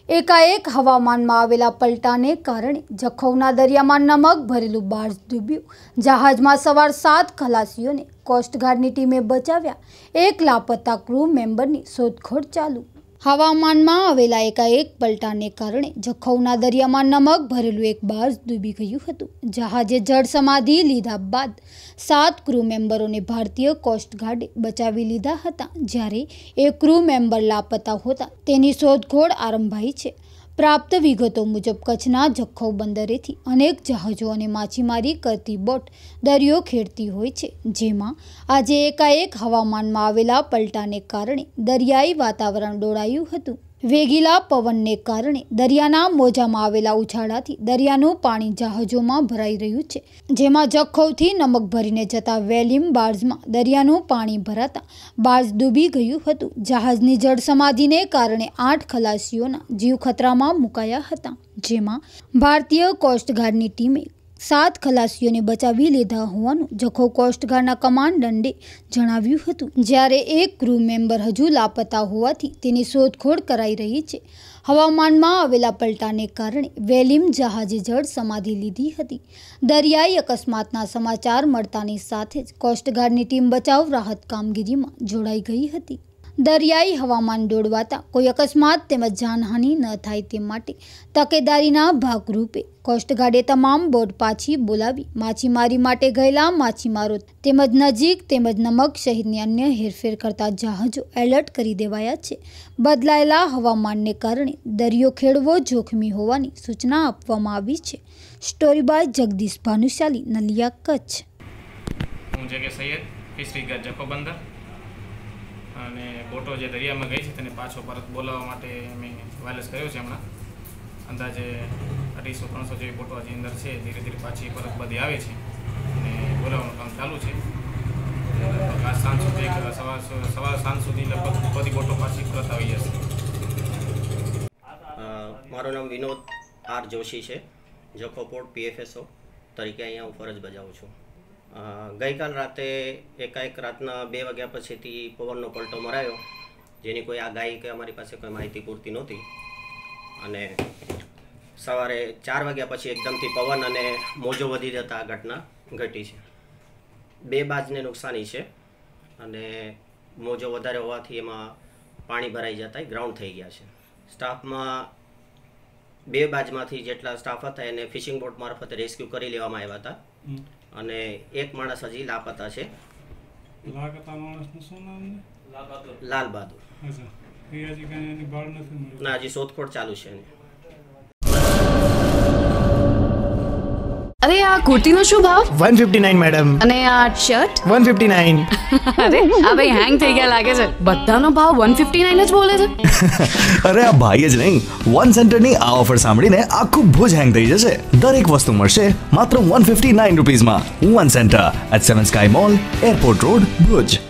एकाएक हवामान में आवेला पलटाने कारण जखौना दरिया में नमक भरेलू बार्ज डूब्यु। जहाज में सवार 7 खलासीओं ने कोस्टगार्डनी टीमे बचाव्या। एक लापता क्रू मेम्बरनी शोधखोळ चालू। हवामान में आवेला एकाएक पलटाने कारण जखौना दरिया में नमक भरेलू एक बार्ज डूबी गयु हतुं। जहाजे जल समाधि लीधा बाद 7 क्रू मेम्बरों ने भारतीय कोस्टगार्डे बचावी लीधा हता, ज्यारे एक क्रू मेम्बर लापता होता तेनी शोधखोळ आरंभाई छे। प्राप्त विगतो मुजब कच्छना जखौ बंदरेथी अनेक जहाजों और माछीमारी करती बोट दरियो खेड़ती होय छे, जेमां आजे एकाएक हवामान में आवेला पलटाने कारणे दरियाई वातावरण डोळायुं हतुं। वेगीला पवनने कारणे दरियाना मोजामां आवेला उछाळाथी दरियानुं पाणी जहाजोमां भराई रह्युं छे, जेमां जखौथी नमक भरीने जता वेलिम बार्जमां दरियानुं पाणी भराता बार्ज डूबी गयुं हतुं। जहाजनी जળ समाधिने कारणे 8 खलासीओना जीव खतरामां मुकाया हता, जेमां भारतीय कोस्टगार्डनी टीमे 7 खलासीओने बचावी लीधा होवानुं जखौ कोस्टगार्डना कमांडंटे जणाव्युं हतुं, ज्यारे एक क्रू मेम्बर हजू लापता होवाथी तेनी शोधखोळ कराई रही छे। हवामाનમાં આવેલા પલટાને કારણે વેલિમ જહાજે જળ સમાધિ લીધી હતી। દરિયાઈ અકસ્માતના સમાચાર મળતાની સાથે જ કોસ્ટગાર્ડની ટીમ બચાવ રાહત કામગીરીમાં જોડાઈ ગઈ હતી। દરિયાઈ હવામાન ડોળવાતા કોઈ અકસ્માત તેમજ જાનહાનિ ન થાય તે માટે તકેદારીના ભાગરૂપે કોસ્ટગાર્ડે તમામ બોટ પાછી બોલાવી માછીમારી માટે ગયેલા માછીમારો તેમજ નજીક તેમજ નમક સહિતની અન્ય હેરફેર કરતા જહાજો એલર્ટ કરી દેવાયા છે। બદલાયેલા હવામાનને કારણે દરિયો ખેડવો જોખમી હોવાની સૂચના આપવામાં આવી છે। Story by Jagdish Bhanushali, Naliya, Kutch. હું જગે સૈયદ ફિશરી ગાર્ડ જખૌ બંદર અને બોટો જે દરિયામાં ગઈ છે તેને પાછો પરત બોલાવવા માટે અમે વાયરલેસ કર્યો છે। હમણાં અંદાજે 250-300 જેવી બોટો હજી અંદર છે, ધીરે ધીરે પાછી પરત બધી આવે છે અને બોલાવવાનું કામ ચાલુ છે। આજ સાંજ સુધી સવાર સાંજ સુધી લગભગ બધી બોટો પાછી પરત આવી જશે। મારું નામ વિનોદ આર જોશી છે। જખૌ પોર્ટ PFSO તરીકે અહીંયા હું ફરજ બજાવું છું। ગઈકાલ રાતે એકાએક રાતના 2 વાગ્યા પછીથી પવનનો પલટો મરાયો, જેની કોઈ આગાહી કે અમારી પાસે કોઈ માહિતી પૂરતી નહોતી અને સવારે 4 વાગ્યા પછી એકદમથી પવન અને મોજો વધી જતા આ ઘટના ઘટી છે। 2 બાજને નુકસાની છે અને મોજો વધારે હોવાથી એમાં પાણી ભરાઈ જતા ગ્રાઉન્ડ થઈ ગયા છે। સ્ટાફમાં 2 બાજમાંથી જેટલા સ્ટાફ હતા એને ફિશિંગ બોટ મારફતે રેસ્ક્યુ કરી લેવામાં આવ્યા હતા અને એક માણસ હજી લાપતા છે। લાલ બહાદુર। ના, હજી શોધખોળ ચાલુ છે। अरे आ कुर्ती नो शुं भाव 159 मैडम। अने आ शर्ट 159। अरे आ भाई हैंग થઈ ગયા લાગે છે, બધાનો ભાવ 159 જ બોલે છે। અરે આ ભાઈ જ નહીં, વન સેન્ટરની આ ઓફર સાંભળીને આખું ભુજ હેંગ થઈ જશે। દરેક વસ્તુ મળશે માત્ર 159 રૂપિયામાં। One centre at 7 Sky Mall, airport road, Bhuj.